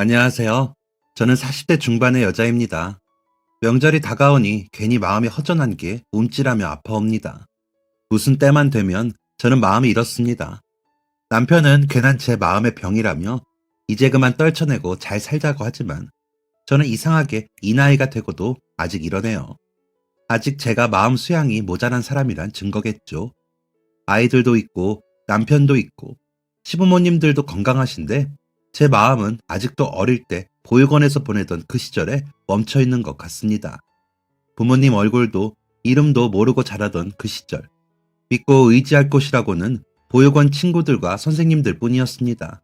안녕하세요. 저는 40대 중반의 여자입니다. 명절이 다가오니 괜히 마음이 허전한 게 움찔하며 아파옵니다. 무슨 때만 되면 저는 마음이 이렇습니다. 남편은 괜한 제 마음의 병이라며 이제 그만 떨쳐내고 잘 살자고 하지만 저는 이상하게 이 나이가 되고도 아직 이러네요. 아직 제가 마음 수양이 모자란 사람이란 증거겠죠. 아이들도 있고 남편도 있고 시부모님들도 건강하신데 제 마음은 아직도 어릴 때 보육원에서 보내던 그 시절에 멈춰 있는 것 같습니다. 부모님 얼굴도 이름도 모르고 자라던 그 시절. 믿고 의지할 곳이라고는 보육원 친구들과 선생님들 뿐이었습니다.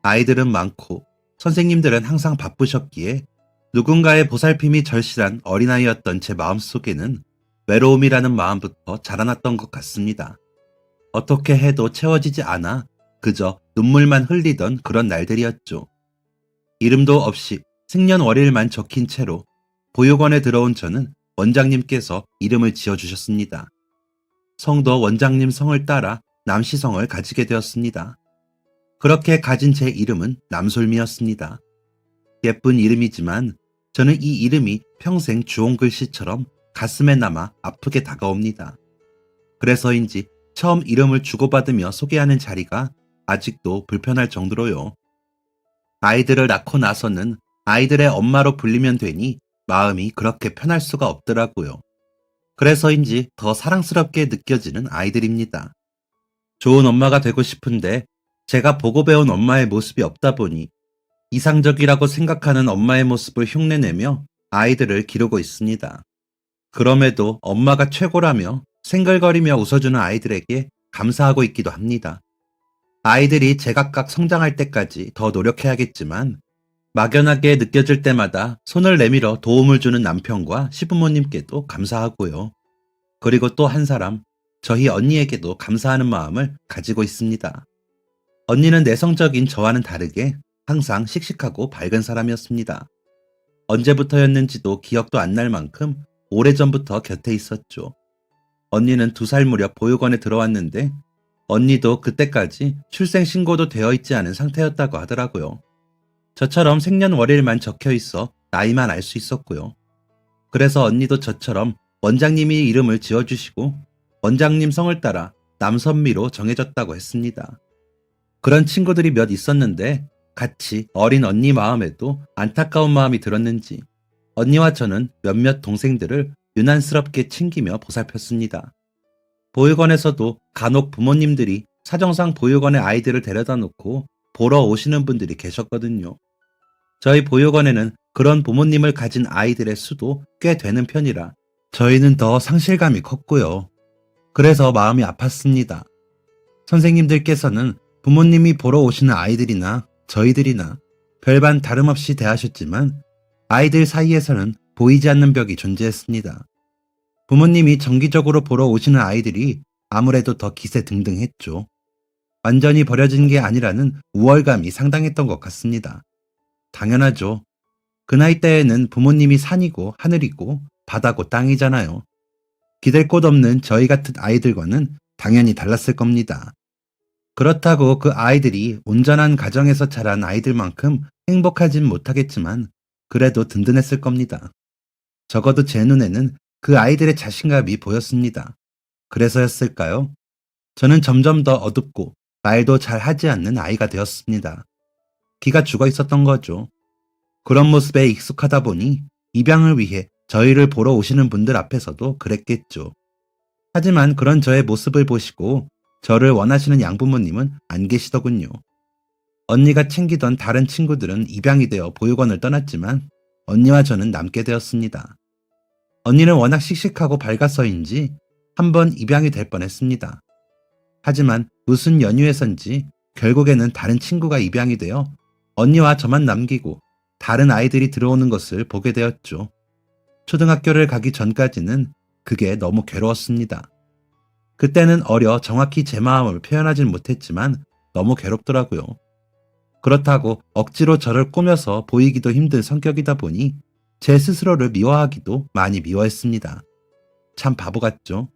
아이들은 많고 선생님들은 항상 바쁘셨기에 누군가의 보살핌이 절실한 어린아이였던 제 마음속에는 외로움이라는 마음부터 자라났던 것 같습니다. 어떻게 해도 채워지지 않아 그저 눈물만 흘리던 그런 날들이었죠. 이름도 없이 생년월일만 적힌 채로 보육원에 들어온 저는 원장님께서 이름을 지어주셨습니다. 성도 원장님 성을 따라 남씨성을 가지게 되었습니다. 그렇게 가진 제 이름은 남솔미였습니다. 예쁜 이름이지만 저는 이 이름이 평생 주홍 글씨처럼 가슴에 남아 아프게 다가옵니다. 그래서인지 처음 이름을 주고받으며 소개하는 자리가 아직도 불편할 정도로요. 아이들을 낳고 나서는 아이들의 엄마로 불리면 되니 마음이 그렇게 편할 수가 없더라고요. 그래서인지 더 사랑스럽게 느껴지는 아이들입니다. 좋은 엄마가 되고 싶은데 제가 보고 배운 엄마의 모습이 없다 보니 이상적이라고 생각하는 엄마의 모습을 흉내내며 아이들을 기르고 있습니다. 그럼에도 엄마가 최고라며 생글거리며 웃어주는 아이들에게 감사하고 있기도 합니다. 아이들이 제각각 성장할 때까지 더 노력해야겠지만 막연하게 느껴질 때마다 손을 내밀어 도움을 주는 남편과 시부모님께도 감사하고요. 그리고 또 한 사람, 저희 언니에게도 감사하는 마음을 가지고 있습니다. 언니는 내성적인 저와는 다르게 항상 씩씩하고 밝은 사람이었습니다. 언제부터였는지도 기억도 안 날 만큼 오래전부터 곁에 있었죠. 언니는 2살 무렵 보육원에 들어왔는데 언니도 그때까지 출생신고도 되어 있지 않은 상태였다고 하더라고요. 저처럼 생년월일만 적혀 있어 나이만 알 수 있었고요. 그래서 언니도 저처럼 원장님이 이름을 지어주시고 원장님 성을 따라 남선미로 정해졌다고 했습니다. 그런 친구들이 몇 있었는데 같이 어린 언니 마음에도 안타까운 마음이 들었는지 언니와 저는 몇몇 동생들을 유난스럽게 챙기며 보살폈습니다. 보육원에서도 간혹 부모님들이 사정상 보육원에 아이들을 데려다 놓고 보러 오시는 분들이 계셨거든요. 저희 보육원에는 그런 부모님을 가진 아이들의 수도 꽤 되는 편이라 저희는 더 상실감이 컸고요. 그래서 마음이 아팠습니다. 선생님들께서는 부모님이 보러 오시는 아이들이나 저희들이나 별반 다름없이 대하셨지만 아이들 사이에서는 보이지 않는 벽이 존재했습니다. 부모님이 정기적으로 보러 오시는 아이들이 아무래도 더 기세등등했죠. 완전히 버려진 게 아니라는 우월감이 상당했던 것 같습니다. 당연하죠. 그 나이 때에는 부모님이 산이고 하늘이고 바다고 땅이잖아요. 기댈 곳 없는 저희 같은 아이들과는 당연히 달랐을 겁니다. 그렇다고 그 아이들이 온전한 가정에서 자란 아이들만큼 행복하진 못하겠지만 그래도 든든했을 겁니다. 적어도 제 눈에는 그 아이들의 자신감이 보였습니다. 그래서였을까요? 저는 점점 더 어둡고 말도 잘 하지 않는 아이가 되었습니다. 기가 죽어 있었던 거죠. 그런 모습에 익숙하다 보니 입양을 위해 저희를 보러 오시는 분들 앞에서도 그랬겠죠. 하지만 그런 저의 모습을 보시고 저를 원하시는 양부모님은 안 계시더군요. 언니가 챙기던 다른 친구들은 입양이 되어 보육원을 떠났지만 언니와 저는 남게 되었습니다. 언니는 워낙 씩씩하고 밝아서인지 한번 입양이 될 뻔했습니다. 하지만 무슨 연유에선지 결국에는 다른 친구가 입양이 되어 언니와 저만 남기고 다른 아이들이 들어오는 것을 보게 되었죠. 초등학교를 가기 전까지는 그게 너무 괴로웠습니다. 그때는 어려 정확히 제 마음을 표현하진 못했지만 너무 괴롭더라고요. 그렇다고 억지로 저를 꾸며서 보이기도 힘든 성격이다 보니 제 스스로를 미워하기도 많이 미워했습니다. 참 바보 같죠?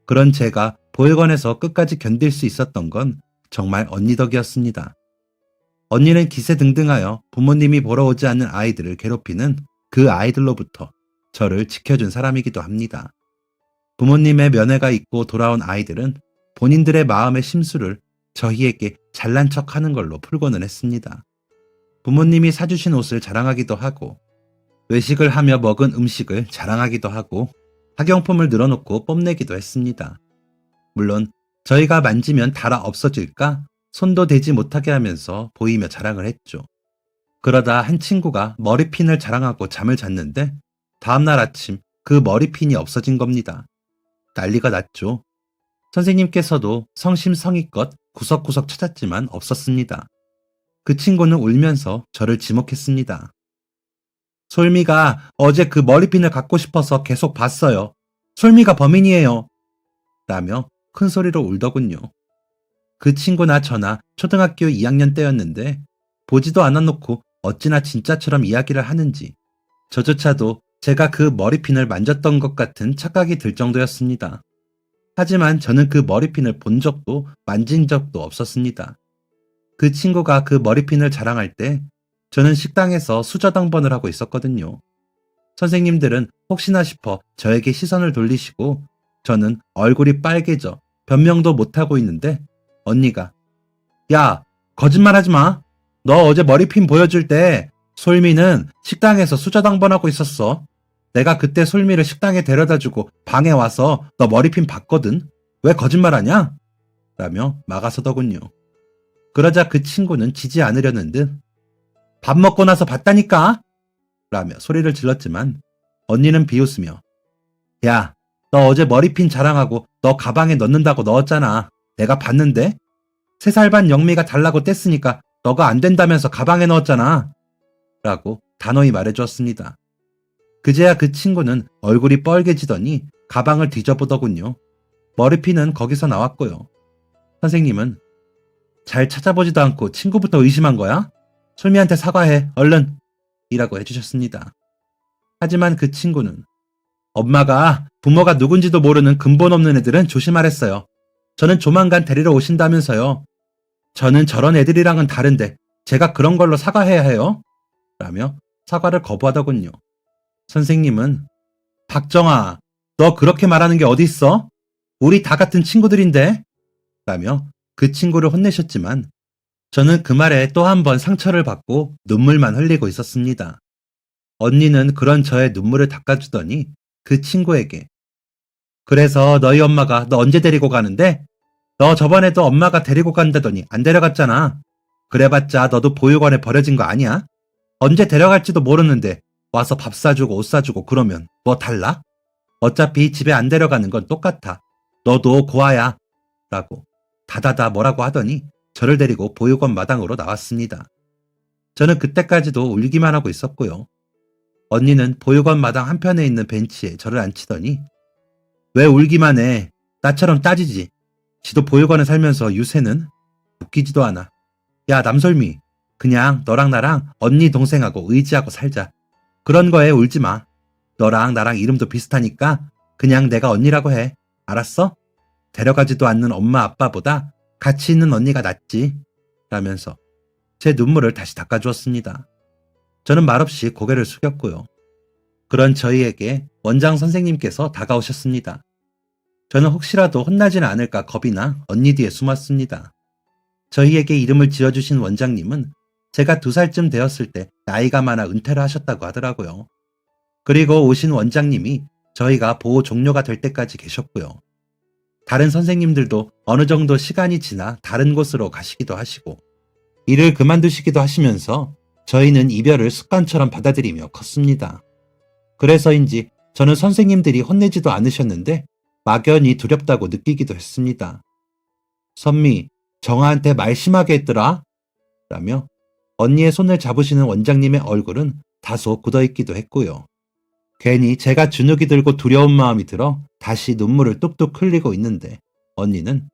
그런 제가 보육원에서 끝까지 견딜 수 있었던 건 정말 언니 덕이었습니다. 언니는 기세등등하여 부모님이 보러 오지 않는 아이들을 괴롭히는 그 아이들로부터 저를 지켜준 사람이기도 합니다. 부모님의 면회가 있고 돌아온 아이들은 본인들의 마음의 심수를 저희에게 잘난 척하는 걸로 풀고는 했습니다. 부모님이 사주신 옷을 자랑하기도 하고 외식을 하며 먹은 음식을 자랑하기도 하고 학용품을 늘어놓고 뽐내기도 했습니다. 물론 저희가 만지면 달아 없어질까 손도 대지 못하게 하면서 보이며 자랑을 했죠. 그러다 한 친구가 머리핀을 자랑하고 잠을 잤는데 다음날 아침 그 머리핀이 없어진 겁니다. 난리가 났죠. 선생님께서도 성심성의껏 구석구석 찾았지만 없었습니다. 그 친구는 울면서 저를 지목했습니다. 솔미가 어제 그 머리핀을 갖고 싶어서 계속 봤어요. 솔미가 범인이에요. 라며 큰 소리로 울더군요. 그 친구나 저나 초등학교 2학년 때였는데 보지도 않아놓고 어찌나 진짜처럼 이야기를 하는지 저조차도 제가 그 머리핀을 만졌던 것 같은 착각이 들 정도였습니다. 하지만 저는 그 머리핀을 본 적도 만진 적도 없었습니다. 그 친구가 그 머리핀을 자랑할 때 저는 식당에서 수저당번을 하고 있었거든요. 선생님들은 혹시나 싶어 저에게 시선을 돌리시고 저는 얼굴이 빨개져 변명도 못하고 있는데 언니가 야, 거짓말하지 마. 너 어제 머리핀 보여줄 때 솔미는 식당에서 수저당번하고 있었어. 내가 그때 솔미를 식당에 데려다주고 방에 와서 너 머리핀 봤거든. 왜 거짓말하냐? 라며 막아서더군요. 그러자 그 친구는 지지 않으려는 듯 밥 먹고 나서 봤다니까? 라며 소리를 질렀지만 언니는 비웃으며 야, 너 어제 머리핀 자랑하고 너 가방에 넣는다고 넣었잖아. 내가 봤는데? 3살 반 영미가 달라고 뗐으니까 너가 안 된다면서 가방에 넣었잖아. 라고 단호히 말해주었습니다. 그제야 그 친구는 얼굴이 뻘개지더니 가방을 뒤져보더군요. 머리핀은 거기서 나왔고요. 선생님은 잘 찾아보지도 않고 친구부터 의심한 거야? 솔미한테 사과해, 얼른! 이라고 해주셨습니다. 하지만 그 친구는 엄마가 부모가 누군지도 모르는 근본 없는 애들은 조심하랬어요. 저는 조만간 데리러 오신다면서요. 저는 저런 애들이랑은 다른데 제가 그런 걸로 사과해야 해요? 라며 사과를 거부하더군요. 선생님은 박정아, 너 그렇게 말하는 게 어딨어? 우리 다 같은 친구들인데? 라며 그 친구를 혼내셨지만 저는 그 말에 또 한 번 상처를 받고 눈물만 흘리고 있었습니다. 언니는 그런 저의 눈물을 닦아주더니 그 친구에게 그래서 너희 엄마가 너 언제 데리고 가는데? 너 저번에도 엄마가 데리고 간다더니 안 데려갔잖아. 그래봤자 너도 보육원에 버려진 거 아니야? 언제 데려갈지도 모르는데 와서 밥 사주고 옷 사주고 그러면 뭐 달라? 어차피 집에 안 데려가는 건 똑같아. 너도 고아야. 라고 다다다 뭐라고 하더니 저를 데리고 보육원 마당으로 나왔습니다. 저는 그때까지도 울기만 하고 있었고요. 언니는 보육원 마당 한편에 있는 벤치에 저를 앉히더니 왜 울기만 해? 나처럼 따지지. 지도 보육원에 살면서 유세는? 웃기지도 않아. 야, 남솔미. 그냥 너랑 나랑 언니 동생하고 의지하고 살자. 그런 거에 울지 마. 너랑 나랑 이름도 비슷하니까 그냥 내가 언니라고 해. 알았어? 데려가지도 않는 엄마 아빠보다 같이 있는 언니가 낫지. 라면서 제 눈물을 다시 닦아주었습니다. 저는 말없이 고개를 숙였고요. 그런 저희에게 원장 선생님께서 다가오셨습니다. 저는 혹시라도 혼나지는 않을까 겁이 나 언니 뒤에 숨었습니다. 저희에게 이름을 지어주신 원장님은 제가 2살쯤 되었을 때 나이가 많아 은퇴를 하셨다고 하더라고요. 그리고 오신 원장님이 저희가 보호 종료가 될 때까지 계셨고요. 다른 선생님들도 어느 정도 시간이 지나 다른 곳으로 가시기도 하시고 일을 그만두시기도 하시면서 저희는 이별을 습관처럼 받아들이며 컸습니다. 그래서인지 저는 선생님들이 혼내지도 않으셨는데 막연히 두렵다고 느끼기도 했습니다. 선미, 정아한테 말 심하게 했더라? 라며 언니의 손을 잡으시는 원장님의 얼굴은 다소 굳어있기도 했고요. 괜히 제가 주눅이 들고 두려운 마음이 들어 다시 눈물을 뚝뚝 흘리고 있는데 언니는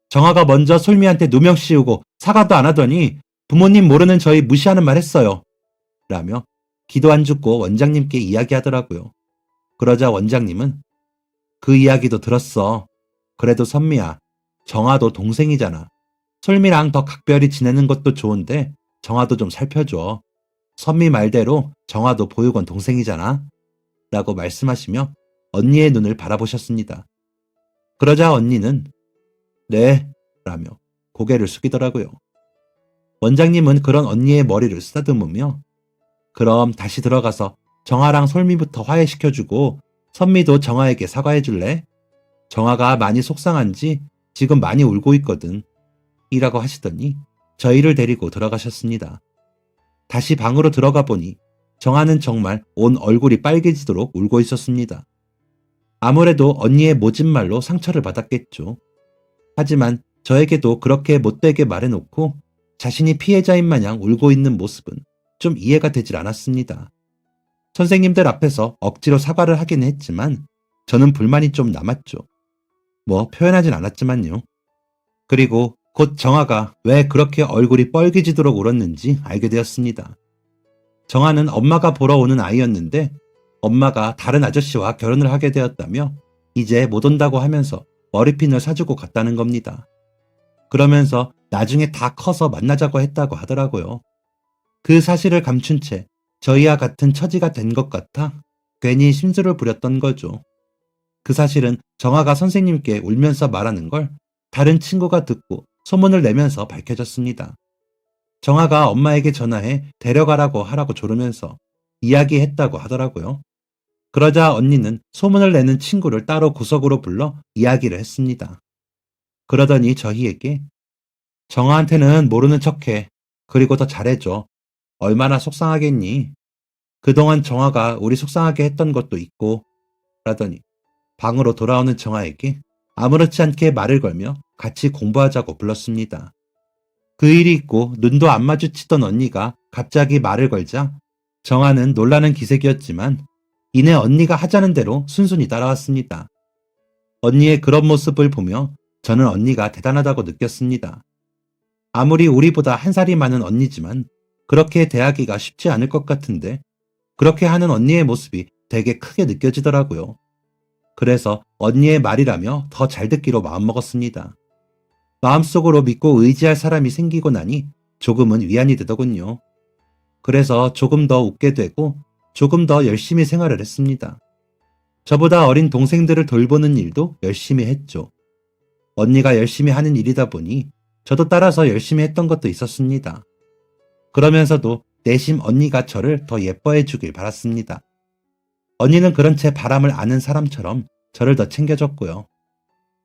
정아가 먼저 솔미한테 누명 씌우고 사과도 안 하더니 부모님 모르는 저희 무시하는 말 했어요. 라며 기도 안 죽고 원장님께 이야기하더라고요. 그러자 원장님은 그 이야기도 들었어. 그래도 선미야, 정아도 동생이잖아. 솔미랑 더 각별히 지내는 것도 좋은데 정아도 좀 살펴줘. 선미 말대로 정아도 보육원 동생이잖아. 라고 말씀하시며 언니의 눈을 바라보셨습니다. 그러자 언니는 네 라며 고개를 숙이더라고요. 원장님은 그런 언니의 머리를 쓰다듬으며 그럼 다시 들어가서 정아랑 솔미부터 화해시켜주고 선미도 정아에게 사과해줄래? 정아가 많이 속상한지 지금 많이 울고 있거든. 이라고 하시더니 저희를 데리고 들어가셨습니다. 다시 방으로 들어가 보니 정아는 정말 온 얼굴이 빨개지도록 울고 있었습니다. 아무래도 언니의 모진 말로 상처를 받았겠죠. 하지만 저에게도 그렇게 못되게 말해놓고 자신이 피해자인 마냥 울고 있는 모습은 좀 이해가 되질 않았습니다. 선생님들 앞에서 억지로 사과를 하긴 했지만 저는 불만이 좀 남았죠. 뭐 표현하진 않았지만요. 그리고 곧 정아가 왜 그렇게 얼굴이 뻘개지도록 울었는지 알게 되었습니다. 정아는 엄마가 보러 오는 아이였는데 엄마가 다른 아저씨와 결혼을 하게 되었다며 이제 못 온다고 하면서 머리핀을 사주고 갔다는 겁니다. 그러면서 나중에 다 커서 만나자고 했다고 하더라고요. 그 사실을 감춘 채 저희와 같은 처지가 된 것 같아 괜히 심술을 부렸던 거죠. 그 사실은 정아가 선생님께 울면서 말하는 걸 다른 친구가 듣고 소문을 내면서 밝혀졌습니다. 정아가 엄마에게 전화해 데려가라고 하라고 조르면서 이야기했다고 하더라고요. 그러자 언니는 소문을 내는 친구를 따로 구석으로 불러 이야기를 했습니다. 그러더니 저희에게 정아한테는 모르는 척해. 그리고 더 잘해줘. 얼마나 속상하겠니? 그동안 정아가 우리 속상하게 했던 것도 있고 라더니 방으로 돌아오는 정아에게 아무렇지 않게 말을 걸며 같이 공부하자고 불렀습니다. 그 일이 있고 눈도 안 마주치던 언니가 갑자기 말을 걸자 정아는 놀라는 기색이었지만 이내 언니가 하자는 대로 순순히 따라왔습니다. 언니의 그런 모습을 보며 저는 언니가 대단하다고 느꼈습니다. 아무리 우리보다 한 살이 많은 언니지만 그렇게 대하기가 쉽지 않을 것 같은데 그렇게 하는 언니의 모습이 되게 크게 느껴지더라고요. 그래서 언니의 말이라며 더 잘 듣기로 마음먹었습니다. 마음속으로 믿고 의지할 사람이 생기고 나니 조금은 위안이 되더군요. 그래서 조금 더 웃게 되고 조금 더 열심히 생활을 했습니다. 저보다 어린 동생들을 돌보는 일도 열심히 했죠. 언니가 열심히 하는 일이다 보니 저도 따라서 열심히 했던 것도 있었습니다. 그러면서도 내심 언니가 저를 더 예뻐해 주길 바랐습니다. 언니는 그런 채 바람을 아는 사람처럼 저를 더 챙겨줬고요.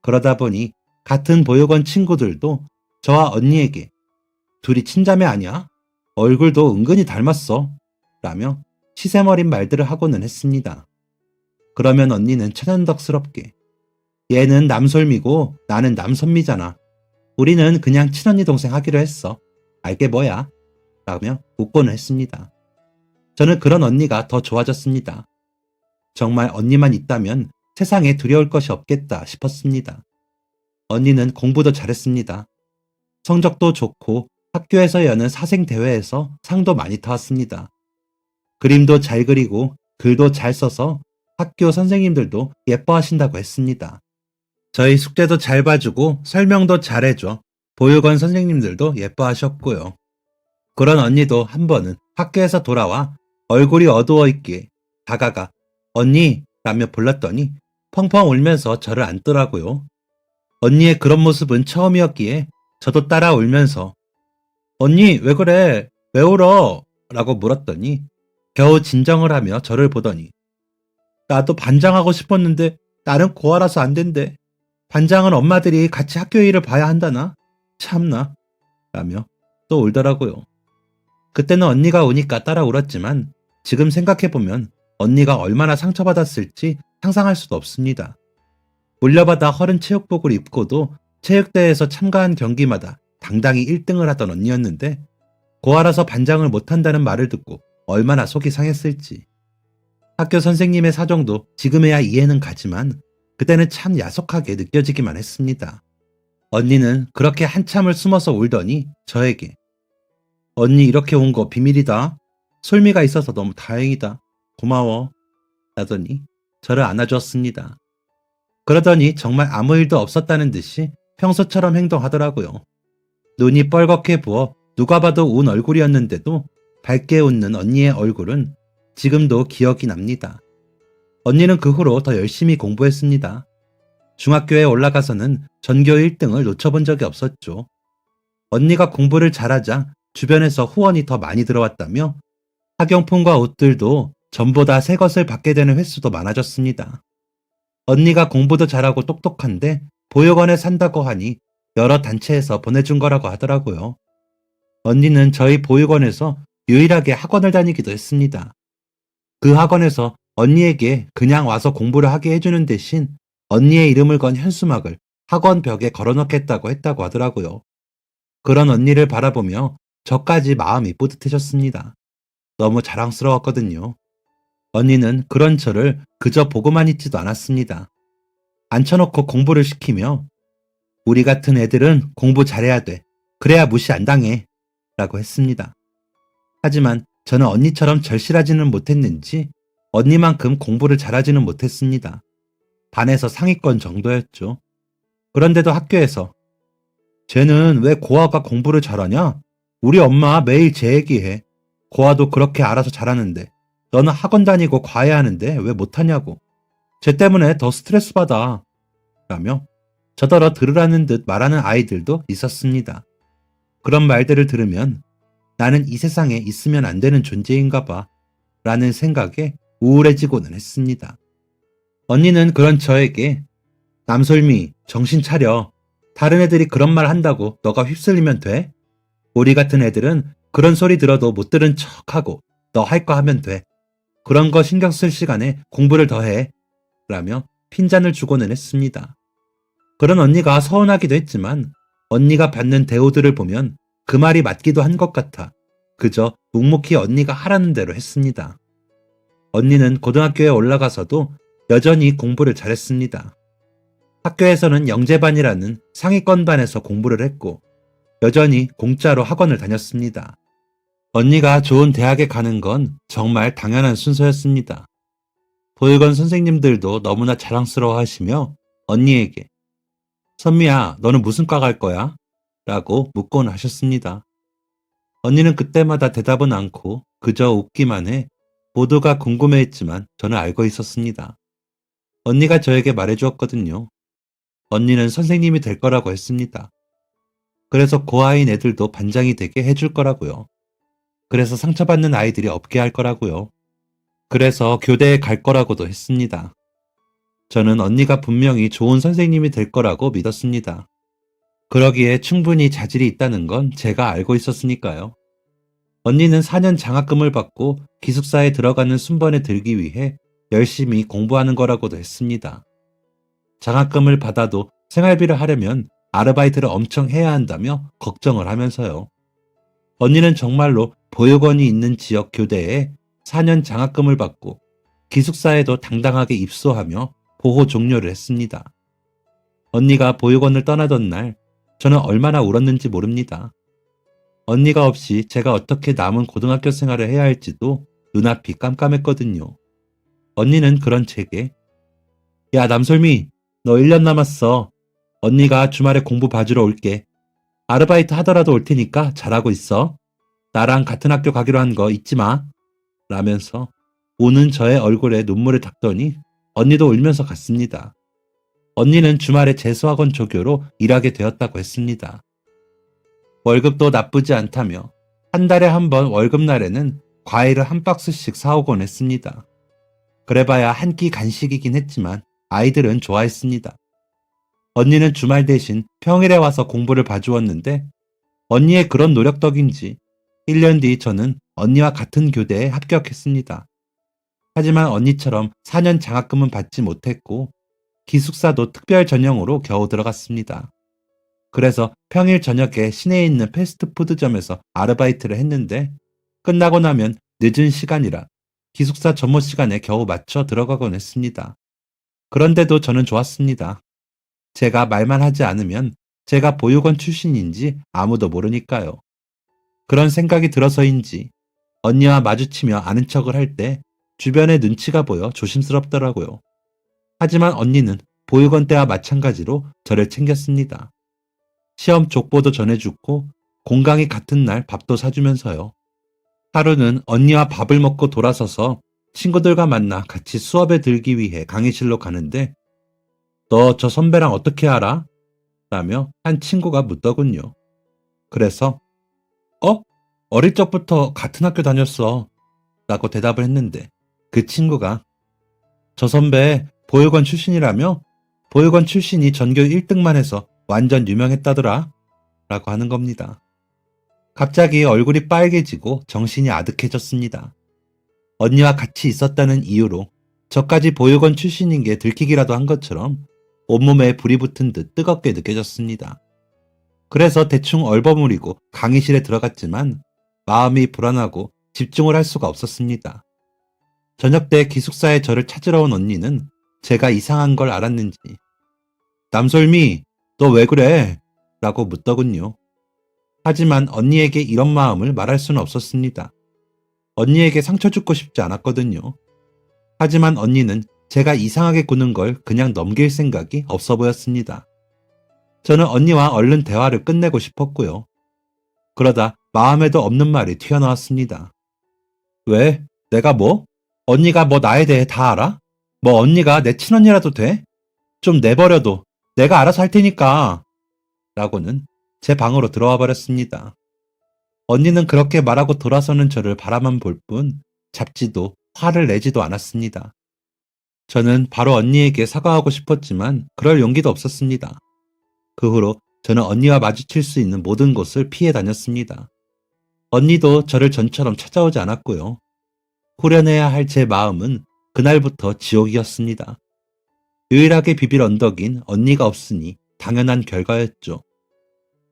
그러다 보니 같은 보육원 친구들도 저와 언니에게 둘이 친자매 아니야? 얼굴도 은근히 닮았어. 라며 시샘어린 말들을 하고는 했습니다. 그러면 언니는 천연덕스럽게 얘는 남솔미고 나는 남선미잖아. 우리는 그냥 친언니 동생 하기로 했어. 알게 뭐야? 라며 웃고는 했습니다. 저는 그런 언니가 더 좋아졌습니다. 정말 언니만 있다면 세상에 두려울 것이 없겠다 싶었습니다. 언니는 공부도 잘했습니다. 성적도 좋고 학교에서 여는 사생대회에서 상도 많이 타왔습니다. 그림도 잘 그리고 글도 잘 써서 학교 선생님들도 예뻐하신다고 했습니다. 저희 숙제도 잘 봐주고 설명도 잘해줘 보육원 선생님들도 예뻐하셨고요. 그런 언니도 한 번은 학교에서 돌아와 얼굴이 어두워 있기에 다가가 언니 라며 불렀더니 펑펑 울면서 저를 안더라고요. 언니의 그런 모습은 처음이었기에 저도 따라 울면서 언니 왜 그래? 왜 울어? 라고 물었더니 겨우 진정을 하며 저를 보더니 나도 반장하고 싶었는데 나는 고아라서 안 된대. 반장은 엄마들이 같이 학교 일을 봐야 한다나? 참나. 라며 또 울더라고요. 그때는 언니가 우니까 따라 울었지만 지금 생각해보면 언니가 얼마나 상처받았을지 상상할 수도 없습니다. 물려받아 허른 체육복을 입고도 체육대회에서 참가한 경기마다 당당히 1등을 하던 언니였는데 고아라서 반장을 못한다는 말을 듣고 얼마나 속이 상했을지. 학교 선생님의 사정도 지금에야 이해는 가지만 그때는 참 야속하게 느껴지기만 했습니다. 언니는 그렇게 한참을 숨어서 울더니 저에게 언니 이렇게 온 거 비밀이다. 솔미가 있어서 너무 다행이다. 고마워. 라더니 저를 안아주었습니다. 그러더니 정말 아무 일도 없었다는 듯이 평소처럼 행동하더라고요. 눈이 뻘겋게 부어 누가 봐도 운 얼굴이었는데도 밝게 웃는 언니의 얼굴은 지금도 기억이 납니다. 언니는 그 후로 더 열심히 공부했습니다. 중학교에 올라가서는 전교 1등을 놓쳐본 적이 없었죠. 언니가 공부를 잘하자 주변에서 후원이 더 많이 들어왔다며 학용품과 옷들도 전보다 새 것을 받게 되는 횟수도 많아졌습니다. 언니가 공부도 잘하고 똑똑한데 보육원에 산다고 하니 여러 단체에서 보내준 거라고 하더라고요. 언니는 저희 보육원에서 유일하게 학원을 다니기도 했습니다. 그 학원에서 언니에게 그냥 와서 공부를 하게 해주는 대신 언니의 이름을 건 현수막을 학원 벽에 걸어놓겠다고 했다고 하더라고요. 그런 언니를 바라보며 저까지 마음이 뿌듯해졌습니다. 너무 자랑스러웠거든요. 언니는 그런 저를 그저 보고만 있지도 않았습니다. 앉혀놓고 공부를 시키며 우리 같은 애들은 공부 잘해야 돼. 그래야 무시 안 당해. 라고 했습니다. 하지만 저는 언니처럼 절실하지는 못했는지 언니만큼 공부를 잘하지는 못했습니다. 반에서 상위권 정도였죠. 그런데도 학교에서 쟤는 왜 고아가 공부를 잘하냐? 우리 엄마 매일 제 얘기해. 고아도 그렇게 알아서 잘하는데 너는 학원 다니고 과외하는데 왜 못하냐고. 쟤 때문에 더 스트레스 받아. 라며 저더러 들으라는 듯 말하는 아이들도 있었습니다. 그런 말들을 들으면 나는 이 세상에 있으면 안 되는 존재인가 봐 라는 생각에 우울해지고는 했습니다. 언니는 그런 저에게 남솔미 정신 차려. 다른 애들이 그런 말 한다고 너가 휩쓸리면 돼? 우리 같은 애들은 그런 소리 들어도 못 들은 척하고 너 할 거 하면 돼. 그런 거 신경 쓸 시간에 공부를 더 해. 라며 핀잔을 주고는 했습니다. 그런 언니가 서운하기도 했지만 언니가 받는 대우들을 보면 그 말이 맞기도 한 것 같아 그저 묵묵히 언니가 하라는 대로 했습니다. 언니는 고등학교에 올라가서도 여전히 공부를 잘했습니다. 학교에서는 영재반이라는 상위권 반에서 공부를 했고 여전히 공짜로 학원을 다녔습니다. 언니가 좋은 대학에 가는 건 정말 당연한 순서였습니다. 보육원 선생님들도 너무나 자랑스러워 하시며 언니에게 선미야, 너는 무슨 과 갈 거야? 라고 묻곤 하셨습니다. 언니는 그때마다 대답은 않고 그저 웃기만 해 모두가 궁금해했지만 저는 알고 있었습니다. 언니가 저에게 말해주었거든요. 언니는 선생님이 될 거라고 했습니다. 그래서 고아인 애들도 반장이 되게 해줄 거라고요. 그래서 상처받는 아이들이 없게 할 거라고요. 그래서 교대에 갈 거라고도 했습니다. 저는 언니가 분명히 좋은 선생님이 될 거라고 믿었습니다. 그러기에 충분히 자질이 있다는 건 제가 알고 있었으니까요. 언니는 4년 장학금을 받고 기숙사에 들어가는 순번에 들기 위해 열심히 공부하는 거라고도 했습니다. 장학금을 받아도 생활비를 하려면 아르바이트를 엄청 해야 한다며 걱정을 하면서요. 언니는 정말로 보육원이 있는 지역 교대에 4년 장학금을 받고 기숙사에도 당당하게 입소하며 보호 종료를 했습니다. 언니가 보육원을 떠나던 날 저는 얼마나 울었는지 모릅니다. 언니가 없이 제가 어떻게 남은 고등학교 생활을 해야 할지도 눈앞이 깜깜했거든요. 언니는 그런 제게 야 남솔미 너 1년 남았어. 언니가 주말에 공부 봐주러 올게. 아르바이트 하더라도 올 테니까 잘하고 있어. 나랑 같은 학교 가기로 한 거 잊지 마. 라면서 우는 저의 얼굴에 눈물을 닦더니 언니도 울면서 갔습니다. 언니는 주말에 재수학원 조교로 일하게 되었다고 했습니다. 월급도 나쁘지 않다며 한 달에 한 번 월급날에는 과일을 한 박스씩 사오곤 했습니다. 그래봐야 한 끼 간식이긴 했지만 아이들은 좋아했습니다. 언니는 주말 대신 평일에 와서 공부를 봐주었는데 언니의 그런 노력 덕인지 1년 뒤 저는 언니와 같은 교대에 합격했습니다. 하지만 언니처럼 4년 장학금은 받지 못했고 기숙사도 특별 전형으로 겨우 들어갔습니다. 그래서 평일 저녁에 시내에 있는 패스트푸드점에서 아르바이트를 했는데 끝나고 나면 늦은 시간이라 기숙사 점호 시간에 겨우 맞춰 들어가곤 했습니다. 그런데도 저는 좋았습니다. 제가 말만 하지 않으면 제가 보육원 출신인지 아무도 모르니까요. 그런 생각이 들어서인지 언니와 마주치며 아는 척을 할 때 주변에 눈치가 보여 조심스럽더라고요. 하지만 언니는 보육원 때와 마찬가지로 저를 챙겼습니다. 시험 족보도 전해주고 공강이 같은 날 밥도 사주면서요. 하루는 언니와 밥을 먹고 돌아서서 친구들과 만나 같이 수업에 들기 위해 강의실로 가는데 너 저 선배랑 어떻게 알아? 라며 한 친구가 묻더군요. 그래서 어? 어릴 적부터 같은 학교 다녔어 라고 대답을 했는데 그 친구가 저 선배 보육원 출신이라며? 보육원 출신이 전교 1등만 해서 완전 유명했다더라 라고 하는 겁니다. 갑자기 얼굴이 빨개지고 정신이 아득해졌습니다. 언니와 같이 있었다는 이유로 저까지 보육원 출신인 게 들키기라도 한 것처럼 온몸에 불이 붙은 듯 뜨겁게 느껴졌습니다. 그래서 대충 얼버무리고 강의실에 들어갔지만 마음이 불안하고 집중을 할 수가 없었습니다. 저녁 때 기숙사에 저를 찾으러 온 언니는 제가 이상한 걸 알았는지 남솔미, 너 왜 그래? 라고 묻더군요. 하지만 언니에게 이런 마음을 말할 수는 없었습니다. 언니에게 상처 주고 싶지 않았거든요. 하지만 언니는 제가 이상하게 구는 걸 그냥 넘길 생각이 없어 보였습니다. 저는 언니와 얼른 대화를 끝내고 싶었고요. 그러다 마음에도 없는 말이 튀어나왔습니다. 왜? 내가 뭐? 언니가 뭐 나에 대해 다 알아? 뭐 언니가 내 친언니라도 돼? 좀 내버려둬. 내가 알아서 할 테니까. 라고는 제 방으로 들어와 버렸습니다. 언니는 그렇게 말하고 돌아서는 저를 바라만 볼 뿐 잡지도 화를 내지도 않았습니다. 저는 바로 언니에게 사과하고 싶었지만 그럴 용기도 없었습니다. 그 후로 저는 언니와 마주칠 수 있는 모든 곳을 피해 다녔습니다. 언니도 저를 전처럼 찾아오지 않았고요. 후련해야 할 제 마음은 그날부터 지옥이었습니다. 유일하게 비빌 언덕인 언니가 없으니 당연한 결과였죠.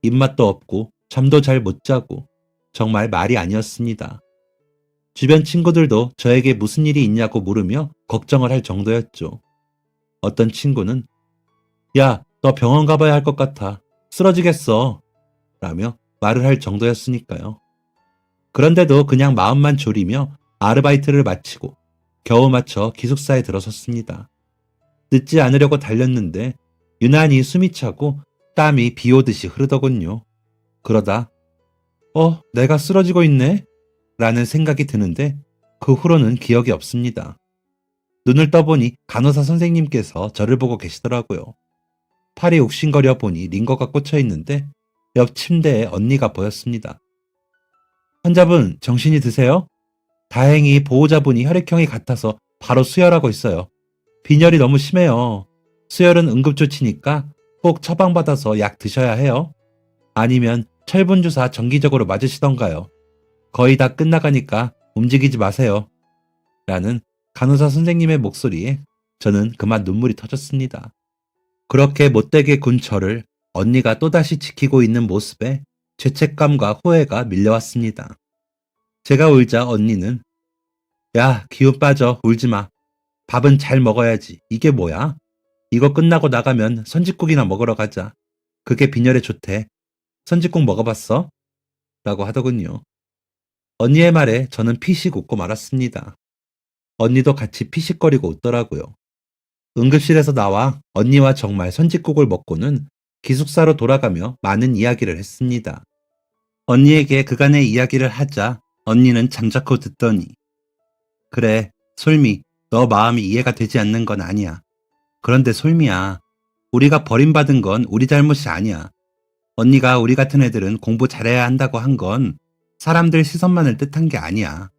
입맛도 없고 잠도 잘 못 자고 정말 말이 아니었습니다. 주변 친구들도 저에게 무슨 일이 있냐고 물으며 걱정을 할 정도였죠. 어떤 친구는 야, 너 병원 가봐야 할 것 같아. 쓰러지겠어. 라며 말을 할 정도였으니까요. 그런데도 그냥 마음만 졸이며 아르바이트를 마치고 겨우 맞춰 기숙사에 들어섰습니다. 늦지 않으려고 달렸는데 유난히 숨이 차고 땀이 비 오듯이 흐르더군요. 그러다 내가 쓰러지고 있네? 라는 생각이 드는데 그 후로는 기억이 없습니다. 눈을 떠보니 간호사 선생님께서 저를 보고 계시더라고요. 팔이 욱신거려 보니 링거가 꽂혀 있는데 옆 침대에 언니가 보였습니다. 환자분 정신이 드세요? 다행히 보호자분이 혈액형이 같아서 바로 수혈하고 있어요. 빈혈이 너무 심해요. 수혈은 응급조치니까 꼭 처방받아서 약 드셔야 해요. 아니면 철분주사 정기적으로 맞으시던가요. 거의 다 끝나가니까 움직이지 마세요. 라는 간호사 선생님의 목소리에 저는 그만 눈물이 터졌습니다. 그렇게 못되게 군 저를 언니가 또다시 지키고 있는 모습에 죄책감과 후회가 밀려왔습니다. 제가 울자 언니는 야, 기운 빠져. 울지 마. 밥은 잘 먹어야지. 이게 뭐야? 이거 끝나고 나가면 선짓국이나 먹으러 가자. 그게 빈혈에 좋대. 선짓국 먹어봤어? 라고 하더군요. 언니의 말에 저는 피식 웃고 말았습니다. 언니도 같이 피식거리고 웃더라고요. 응급실에서 나와 언니와 정말 선짓국을 먹고는 기숙사로 돌아가며 많은 이야기를 했습니다. 언니에게 그간의 이야기를 하자 언니는 잠자코 듣더니 그래, 솔미, 너 마음이 이해가 되지 않는 건 아니야. 그런데 솔미야, 우리가 버림받은 건 우리 잘못이 아니야. 언니가 우리 같은 애들은 공부 잘해야 한다고 한 건 사람들 시선만을 뜻한 게 아니야.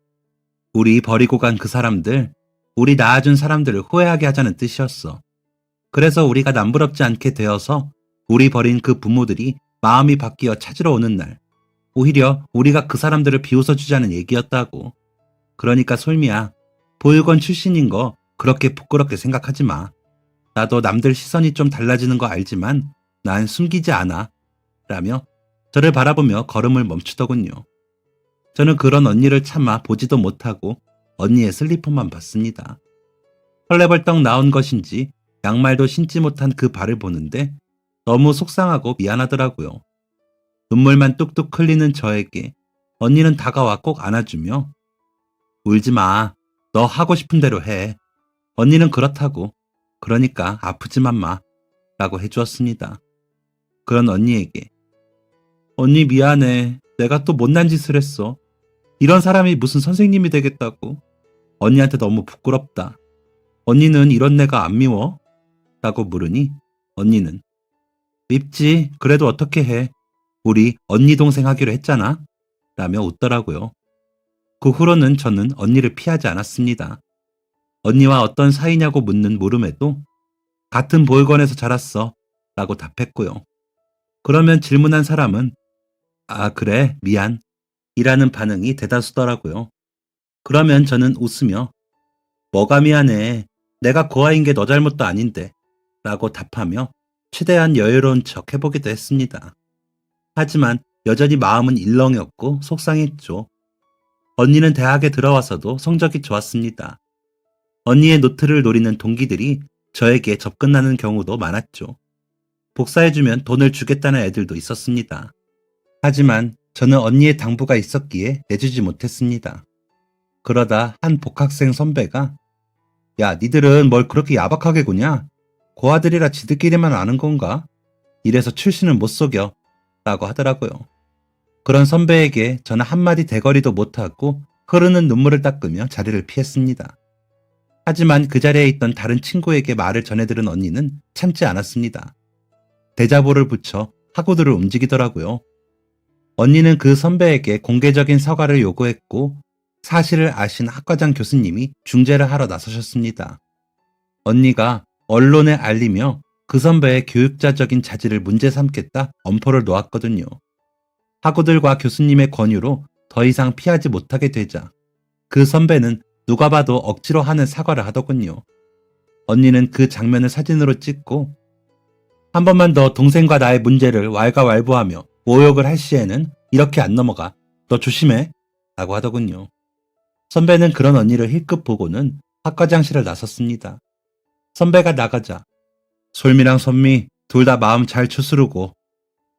우리 버리고 간 그 사람들, 우리 낳아준 사람들을 후회하게 하자는 뜻이었어. 그래서 우리가 남부럽지 않게 되어서 우리 버린 그 부모들이 마음이 바뀌어 찾으러 오는 날, 오히려 우리가 그 사람들을 비웃어주자는 얘기였다고. 그러니까 솔미야, 보육원 출신인 거 그렇게 부끄럽게 생각하지 마. 나도 남들 시선이 좀 달라지는 거 알지만 난 숨기지 않아. 라며 저를 바라보며 걸음을 멈추더군요. 저는 그런 언니를 차마 보지도 못하고 언니의 슬리퍼만 봤습니다. 헐레벌떡 나온 것인지 양말도 신지 못한 그 발을 보는데 너무 속상하고 미안하더라고요. 눈물만 뚝뚝 흘리는 저에게 언니는 다가와 꼭 안아주며 울지 마. 너 하고 싶은 대로 해. 언니는 그렇다고. 그러니까 아프지만 마. 라고 해주었습니다. 그런 언니에게 언니 미안해. 내가 또 못난 짓을 했어. 이런 사람이 무슨 선생님이 되겠다고. 언니한테 너무 부끄럽다. 언니는 이런 내가 안 미워? 라고 물으니 언니는 밉지. 그래도 어떻게 해. 우리 언니 동생 하기로 했잖아. 라며 웃더라고요. 그 후로는 저는 언니를 피하지 않았습니다. 언니와 어떤 사이냐고 묻는 물음에도 같은 보육원에서 자랐어. 라고 답했고요. 그러면 질문한 사람은 아, 그래, 미안. 이라는 반응이 대다수더라고요. 그러면 저는 웃으며 뭐가 미안해. 내가 그 아이인 게 너 잘못도 아닌데. 라고 답하며 최대한 여유로운 척 해보기도 했습니다. 하지만 여전히 마음은 일렁였고 속상했죠. 언니는 대학에 들어와서도 성적이 좋았습니다. 언니의 노트를 노리는 동기들이 저에게 접근하는 경우도 많았죠. 복사해주면 돈을 주겠다는 애들도 있었습니다. 하지만 저는 언니의 당부가 있었기에 내주지 못했습니다. 그러다 한 복학생 선배가 야, 니들은 뭘 그렇게 야박하게 구냐? 고아들이라 지들끼리만 아는 건가? 이래서 출신을 못 속여. 라고 하더라고요. 그런 선배에게 저는 한마디 대거리도 못하고 흐르는 눈물을 닦으며 자리를 피했습니다. 하지만 그 자리에 있던 다른 친구에게 말을 전해들은 언니는 참지 않았습니다. 대자보를 붙여 학우들을 움직이더라고요. 언니는 그 선배에게 공개적인 사과를 요구했고 사실을 아신 학과장 교수님이 중재를 하러 나서셨습니다. 언니가 언론에 알리며 그 선배의 교육자적인 자질을 문제 삼겠다 엄포를 놓았거든요. 학우들과 교수님의 권유로 더 이상 피하지 못하게 되자 그 선배는 누가 봐도 억지로 하는 사과를 하더군요. 언니는 그 장면을 사진으로 찍고 한 번만 더 동생과 나의 문제를 왈가왈부하며 모욕을 할 시에는 이렇게 안 넘어가. 너 조심해. 라고 하더군요. 선배는 그런 언니를 힐끗 보고는 학과장실을 나섰습니다. 선배가 나가자 솔미랑 선미 둘 다 마음 잘 추스르고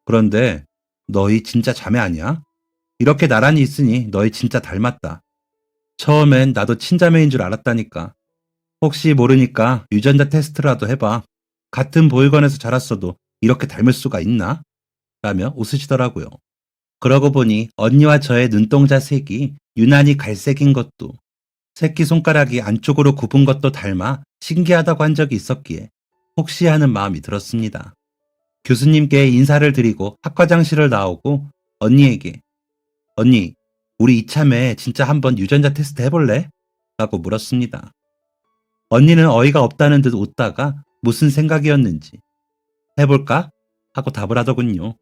그런데 너희 진짜 자매 아니야? 이렇게 나란히 있으니 너희 진짜 닮았다. 처음엔 나도 친자매인 줄 알았다니까. 혹시 모르니까 유전자 테스트라도 해봐. 같은 보육원에서 자랐어도 이렇게 닮을 수가 있나? 라며 웃으시더라고요. 그러고 보니 언니와 저의 눈동자 색이 유난히 갈색인 것도 새끼손가락이 안쪽으로 굽은 것도 닮아 신기하다고 한 적이 있었기에 혹시 하는 마음이 들었습니다. 교수님께 인사를 드리고 학과장실을 나오고 언니에게 언니, 우리 이참에 진짜 한번 유전자 테스트 해볼래? 라고 물었습니다. 언니는 어이가 없다는 듯 웃다가 무슨 생각이었는지 해볼까? 하고 답을 하더군요.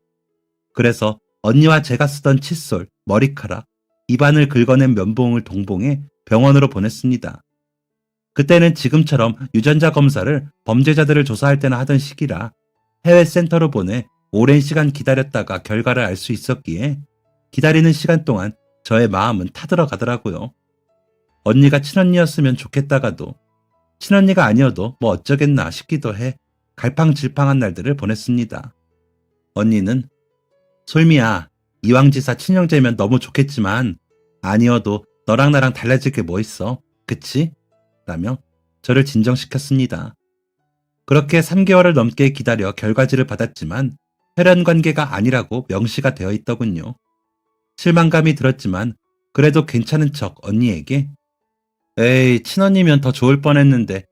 그래서 언니와 제가 쓰던 칫솔, 머리카락, 입안을 긁어낸 면봉을 동봉해 병원으로 보냈습니다. 그때는 지금처럼 유전자 검사를 범죄자들을 조사할 때나 하던 시기라 해외 센터로 보내 오랜 시간 기다렸다가 결과를 알 수 있었기에 기다리는 시간 동안 저의 마음은 타들어가더라고요. 언니가 친언니였으면 좋겠다가도 친언니가 아니어도 뭐 어쩌겠나 싶기도 해 갈팡질팡한 날들을 보냈습니다. 언니는 솔미야, 이왕지사 친형제면 너무 좋겠지만 아니어도 너랑 나랑 달라질 게 뭐 있어, 그치? 라며 저를 진정시켰습니다. 그렇게 3개월을 넘게 기다려 결과지를 받았지만 혈연관계가 아니라고 명시가 되어 있더군요. 실망감이 들었지만 그래도 괜찮은 척 언니에게 에이, 친언니면 더 좋을 뻔했는데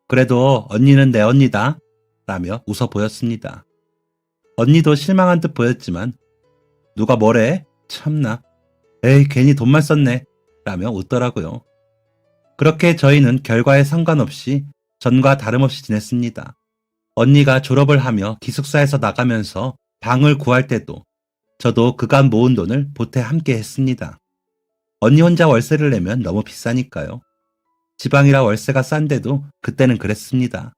그래도 언니는 내 언니다 라며 웃어 보였습니다. 언니도 실망한 듯 보였지만 누가 뭐래? 참나. 에이, 괜히 돈만 썼네 라며 웃더라고요. 그렇게 저희는 결과에 상관없이 전과 다름없이 지냈습니다. 언니가 졸업을 하며 기숙사에서 나가면서 방을 구할 때도 저도 그간 모은 돈을 보태 함께 했습니다. 언니 혼자 월세를 내면 너무 비싸니까요. 지방이라 월세가 싼데도 그때는 그랬습니다.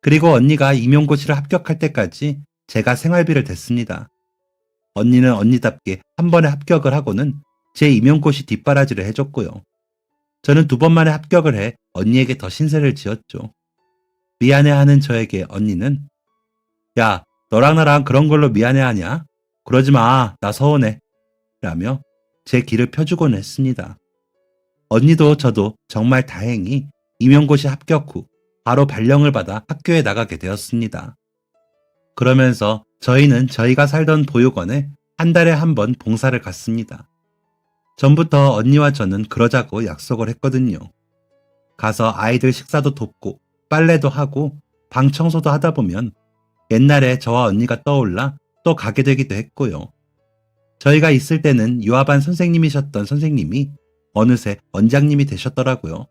그리고 언니가 임용고시를 합격할 때까지 제가 생활비를 댔습니다. 언니는 언니답게 한 번에 합격을 하고는 제 임용고시 뒷바라지를 해줬고요. 저는 2번 만에 합격을 해 언니에게 더 신세를 지었죠. 미안해하는 저에게 언니는 야, 너랑 나랑 그런 걸로 미안해하냐? 그러지 마, 나 서운해 라며 제 길을 펴주곤 했습니다. 언니도 저도 정말 다행히 임용고시 합격 후 바로 발령을 받아 학교에 나가게 되었습니다. 그러면서 저희는 저희가 살던 보육원에 한 달에 한 번 봉사를 갔습니다. 전부터 언니와 저는 그러자고 약속을 했거든요. 가서 아이들 식사도 돕고 빨래도 하고 방 청소도 하다 보면 옛날에 저와 언니가 떠올라 또 가게 되기도 했고요. 저희가 있을 때는 유아반 선생님이셨던 선생님이 어느새 원장님이 되셨더라고요.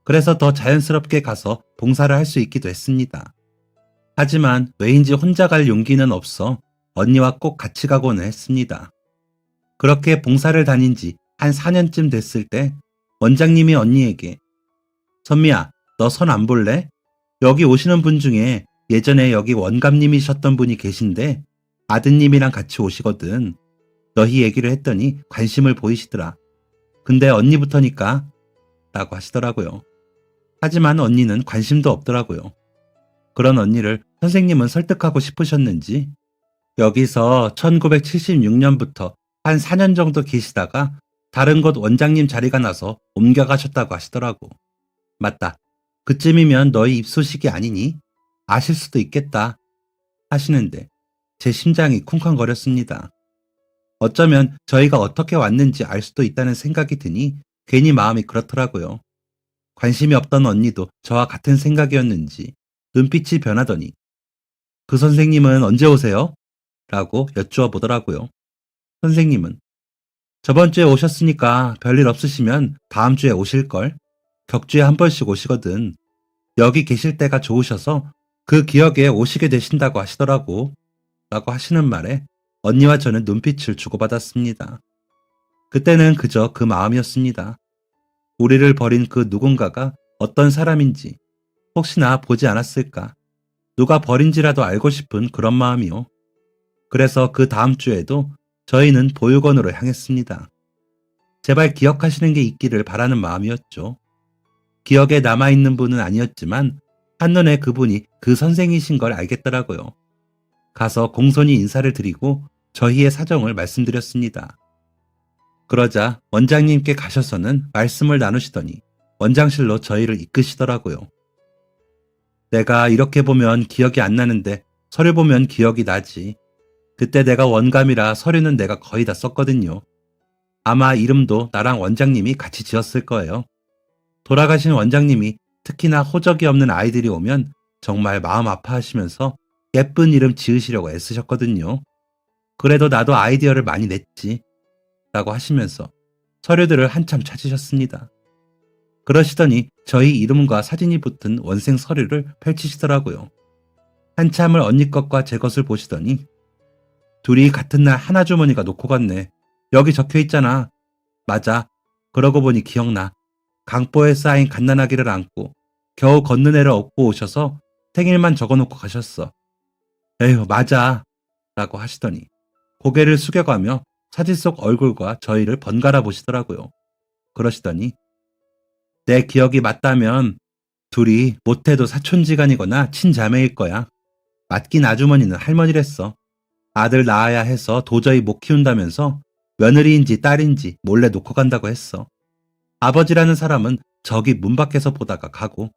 그래서 더 자연스럽게 가서 봉사를 할 수 있기도 했습니다. 하지만 왜인지 혼자 갈 용기는 없어 언니와 꼭 같이 가고는 했습니다. 그렇게 봉사를 다닌 지 한 4년쯤 됐을 때 원장님이 언니에게 선미야, 너 선 안 볼래? 여기 오시는 분 중에 예전에 여기 원감님이셨던 분이 계신데 아드님이랑 같이 오시거든. 너희 얘기를 했더니 관심을 보이시더라. 근데 언니부터니까 라고 하시더라고요. 하지만 언니는 관심도 없더라고요. 그런 언니를 선생님은 설득하고 싶으셨는지 여기서 1976년부터 한 4년 정도 계시다가 다른 곳 원장님 자리가 나서 옮겨가셨다고 하시더라고. 맞다. 그쯤이면 너희 입소식이 아니니? 아실 수도 있겠다. 하시는데 제 심장이 쿵쾅거렸습니다. 어쩌면 저희가 어떻게 왔는지 알 수도 있다는 생각이 드니 괜히 마음이 그렇더라고요. 관심이 없던 언니도 저와 같은 생각이었는지 눈빛이 변하더니 그 선생님은 언제 오세요? 라고 여쭈어 보더라고요. 선생님은 저번 주에 오셨으니까 별일 없으시면 다음 주에 오실걸. 격주에 한 번씩 오시거든. 여기 계실 때가 좋으셔서 그 기억에 오시게 되신다고 하시더라고. 라고 하시는 말에 언니와 저는 눈빛을 주고받았습니다. 그때는 그저 그 마음이었습니다. 우리를 버린 그 누군가가 어떤 사람인지 혹시나 보지 않았을까. 누가 버린지라도 알고 싶은 그런 마음이요. 그래서 그 다음 주에도 저희는 보육원으로 향했습니다. 제발 기억하시는 게 있기를 바라는 마음이었죠. 기억에 남아있는 분은 아니었지만 한눈에 그분이 그 선생이신 걸 알겠더라고요. 가서 공손히 인사를 드리고 저희의 사정을 말씀드렸습니다. 그러자 원장님께 가셔서는 말씀을 나누시더니 원장실로 저희를 이끄시더라고요. 내가 이렇게 보면 기억이 안 나는데 서류 보면 기억이 나지. 그때 내가 원감이라 서류는 내가 거의 다 썼거든요. 아마 이름도 나랑 원장님이 같이 지었을 거예요. 돌아가신 원장님이 특히나 호적이 없는 아이들이 오면 정말 마음 아파하시면서 예쁜 이름 지으시려고 애쓰셨거든요. 그래도 나도 아이디어를 많이 냈지. 라고 하시면서 서류들을 한참 찾으셨습니다. 그러시더니 저희 이름과 사진이 붙은 원생 서류를 펼치시더라고요. 한참을 언니 것과 제 것을 보시더니 둘이 같은 날 하나 주머니가 놓고 갔네. 여기 적혀 있잖아. 맞아. 그러고 보니 기억나. 강보에 쌓인 갓난아기를 안고 겨우 걷는 애를 업고 오셔서 생일만 적어놓고 가셨어. 에휴, 맞아. 라고 하시더니 고개를 숙여가며 사진 속 얼굴과 저희를 번갈아 보시더라고요. 그러시더니 내 기억이 맞다면 둘이 못해도 사촌지간이거나 친자매일 거야. 맞긴 아주머니는 할머니랬어. 아들 낳아야 해서 도저히 못 키운다면서 며느리인지 딸인지 몰래 놓고 간다고 했어. 아버지라는 사람은 저기 문 밖에서 보다가 가고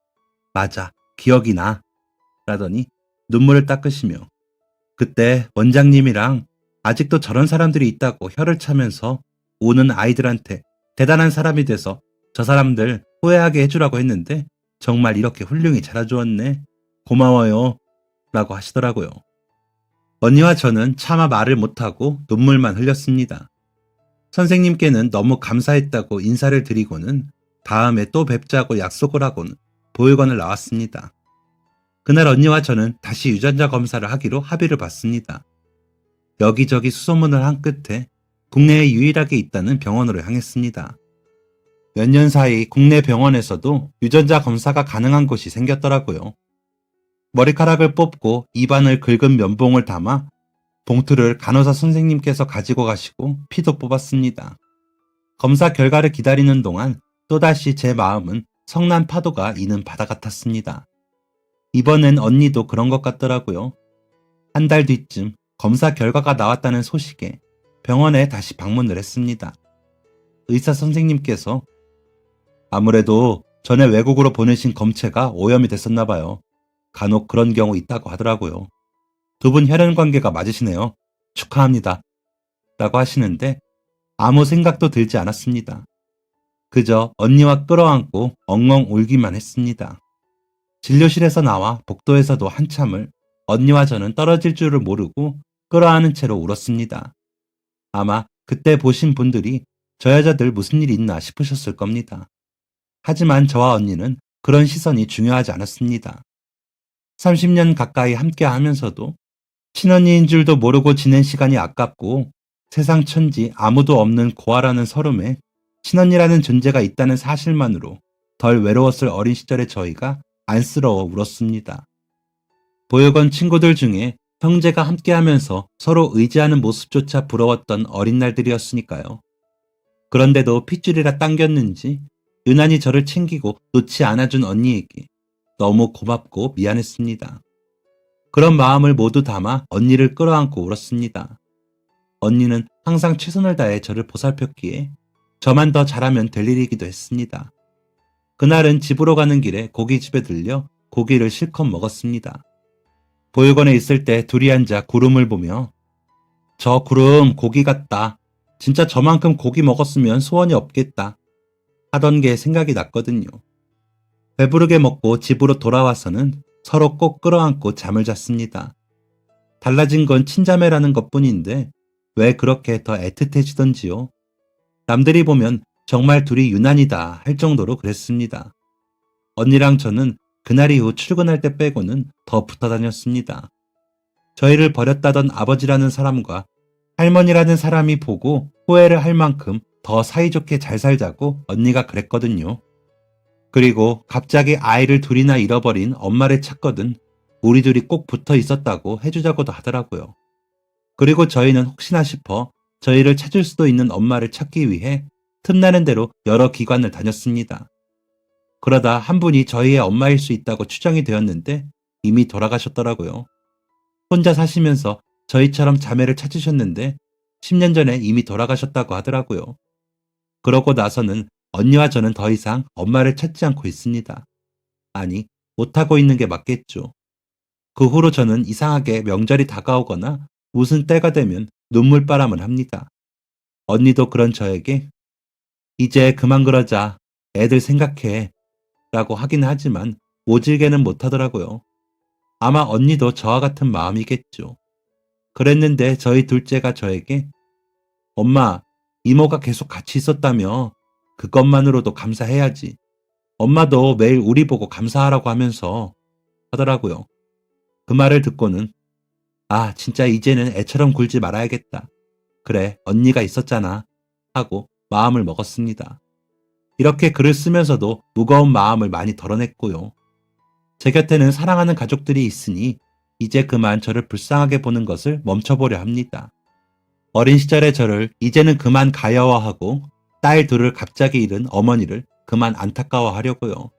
맞아, 기억이 나. 라더니 눈물을 닦으시며 그때 원장님이랑 아직도 저런 사람들이 있다고 혀를 차면서 우는 아이들한테 대단한 사람이 돼서 저 사람들 후회하게 해주라고 했는데 정말 이렇게 훌륭히 자라주었네. 고마워요. 라고 하시더라고요. 언니와 저는 차마 말을 못하고 눈물만 흘렸습니다. 선생님께는 너무 감사했다고 인사를 드리고는 다음에 또 뵙자고 약속을 하고는 보육원을 나왔습니다. 그날 언니와 저는 다시 유전자 검사를 하기로 합의를 봤습니다. 여기저기 수소문을 한 끝에 국내에 유일하게 있다는 병원으로 향했습니다. 몇 년 사이 국내 병원에서도 유전자 검사가 가능한 곳이 생겼더라고요. 머리카락을 뽑고 입안을 긁은 면봉을 담아 봉투를 간호사 선생님께서 가지고 가시고 피도 뽑았습니다. 검사 결과를 기다리는 동안 또다시 제 마음은 성난 파도가 이는 바다 같았습니다. 이번엔 언니도 그런 것 같더라고요. 한 달 뒤쯤 검사 결과가 나왔다는 소식에 병원에 다시 방문을 했습니다. 의사 선생님께서 아무래도 전에 외국으로 보내신 검체가 오염이 됐었나 봐요. 간혹 그런 경우 있다고 하더라고요. 두 분 혈연 관계가 맞으시네요. 축하합니다. 라고 하시는데 아무 생각도 들지 않았습니다. 그저 언니와 끌어안고 엉엉 울기만 했습니다. 진료실에서 나와 복도에서도 한참을 언니와 저는 떨어질 줄을 모르고 끌어안은 채로 울었습니다. 아마 그때 보신 분들이 저 여자들 무슨 일 있나 싶으셨을 겁니다. 하지만 저와 언니는 그런 시선이 중요하지 않았습니다. 30년 가까이 함께 하면서도 친언니인 줄도 모르고 지낸 시간이 아깝고 세상 천지 아무도 없는 고아라는 서름에 친언니라는 존재가 있다는 사실만으로 덜 외로웠을 어린 시절의 저희가 안쓰러워 울었습니다. 보육원 친구들 중에 형제가 함께하면서 서로 의지하는 모습조차 부러웠던 어린 날들이었으니까요. 그런데도 핏줄이라 당겼는지 유난히 저를 챙기고 놓지 않아준 언니에게 너무 고맙고 미안했습니다. 그런 마음을 모두 담아 언니를 끌어안고 울었습니다. 언니는 항상 최선을 다해 저를 보살폈기에 저만 더 잘하면 될 일이기도 했습니다. 그날은 집으로 가는 길에 고깃집에 들려 고기를 실컷 먹었습니다. 보육원에 있을 때 둘이 앉아 구름을 보며 저 구름 고기 같다. 진짜 저만큼 고기 먹었으면 소원이 없겠다. 하던 게 생각이 났거든요. 배부르게 먹고 집으로 돌아와서는 서로 꼭 끌어안고 잠을 잤습니다. 달라진 건 친자매라는 것뿐인데 왜 그렇게 더 애틋해지던지요. 남들이 보면 정말 둘이 유난이다 할 정도로 그랬습니다. 언니랑 저는 그날 이후 출근할 때 빼고는 더 붙어 다녔습니다. 저희를 버렸다던 아버지라는 사람과 할머니라는 사람이 보고 후회를 할 만큼 더 사이좋게 잘 살자고 언니가 그랬거든요. 그리고 갑자기 아이를 둘이나 잃어버린 엄마를 찾거든 우리 둘이 꼭 붙어 있었다고 해주자고도 하더라고요. 그리고 저희는 혹시나 싶어 저희를 찾을 수도 있는 엄마를 찾기 위해 틈나는 대로 여러 기관을 다녔습니다. 그러다 한 분이 저희의 엄마일 수 있다고 추정이 되었는데 이미 돌아가셨더라고요. 혼자 사시면서 저희처럼 자매를 찾으셨는데 10년 전에 이미 돌아가셨다고 하더라고요. 그러고 나서는 언니와 저는 더 이상 엄마를 찾지 않고 있습니다. 아니, 못하고 있는 게 맞겠죠. 그 후로 저는 이상하게 명절이 다가오거나 무슨 때가 되면 눈물바람을 합니다. 언니도 그런 저에게 이제 그만 그러자. 애들 생각해. 라고 하긴 하지만 모질게는 못하더라고요. 아마 언니도 저와 같은 마음이겠죠. 그랬는데 저희 둘째가 저에게 엄마, 이모가 계속 같이 있었다며 그것만으로도 감사해야지. 엄마도 매일 우리 보고 감사하라고 하면서 하더라고요. 그 말을 듣고는 아, 진짜 이제는 애처럼 굴지 말아야겠다. 그래, 언니가 있었잖아. 하고 마음을 먹었습니다. 이렇게 글을 쓰면서도 무거운 마음을 많이 덜어냈고요. 제 곁에는 사랑하는 가족들이 있으니 이제 그만 저를 불쌍하게 보는 것을 멈춰보려 합니다. 어린 시절의 저를 이제는 그만 가여워하고 딸 둘을 갑자기 잃은 어머니를 그만 안타까워하려고요.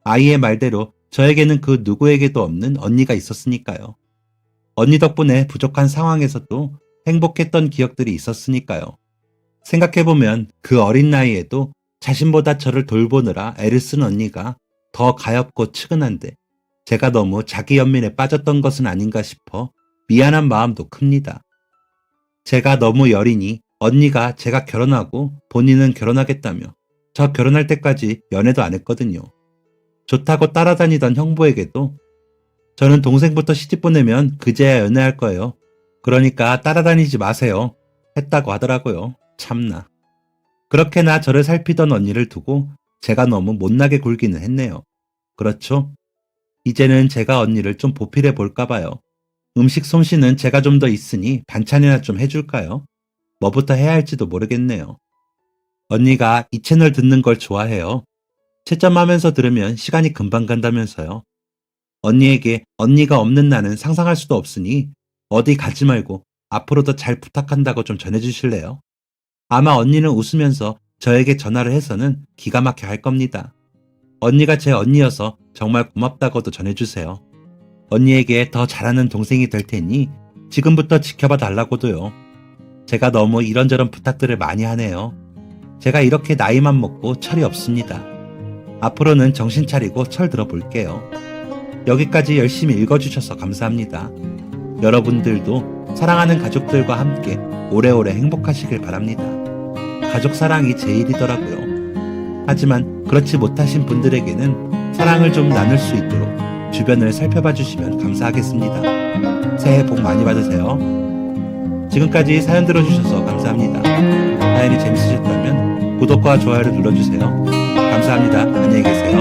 아이의 말대로 저에게는 그 누구에게도 없는 언니가 있었으니까요. 언니 덕분에 부족한 상황에서도 행복했던 기억들이 있었으니까요. 생각해보면 그 어린 나이에도 자신보다 저를 돌보느라 애를 쓴 언니가 더 가엾고 측은한데 제가 너무 자기 연민에 빠졌던 것은 아닌가 싶어 미안한 마음도 큽니다. 제가 너무 여리니 언니가 제가 결혼하고 본인은 결혼하겠다며 저 결혼할 때까지 연애도 안 했거든요. 좋다고 따라다니던 형부에게도 저는 동생부터 시집 보내면 그제야 연애할 거예요. 그러니까 따라다니지 마세요. 했다고 하더라고요. 참나. 그렇게나 저를 살피던 언니를 두고 제가 너무 못나게 굴기는 했네요. 그렇죠? 이제는 제가 언니를 좀 보필해 볼까 봐요. 음식 솜씨는 제가 좀 더 있으니 반찬이나 좀 해줄까요? 뭐부터 해야 할지도 모르겠네요. 언니가 이 채널 듣는 걸 좋아해요. 채점하면서 들으면 시간이 금방 간다면서요. 언니에게 언니가 없는 나는 상상할 수도 없으니 어디 가지 말고 앞으로도 잘 부탁한다고 좀 전해주실래요? 아마 언니는 웃으면서 저에게 전화를 해서는 기가 막혀 할 겁니다. 언니가 제 언니여서 정말 고맙다고도 전해주세요. 언니에게 더 잘하는 동생이 될 테니 지금부터 지켜봐 달라고도요. 제가 너무 이런저런 부탁들을 많이 하네요. 제가 이렇게 나이만 먹고 철이 없습니다. 앞으로는 정신 차리고 철 들어볼게요. 여기까지 열심히 읽어주셔서 감사합니다. 여러분들도 사랑하는 가족들과 함께 오래오래 행복하시길 바랍니다. 가족 사랑이 제일이더라고요. 하지만 그렇지 못하신 분들에게는 사랑을 좀 나눌 수 있도록 주변을 살펴봐 주시면 감사하겠습니다. 새해 복 많이 받으세요. 지금까지 사연 들어주셔서 감사합니다. 사연이 재밌으셨다면 구독과 좋아요를 눌러주세요. 감사합니다. 안녕히 계세요.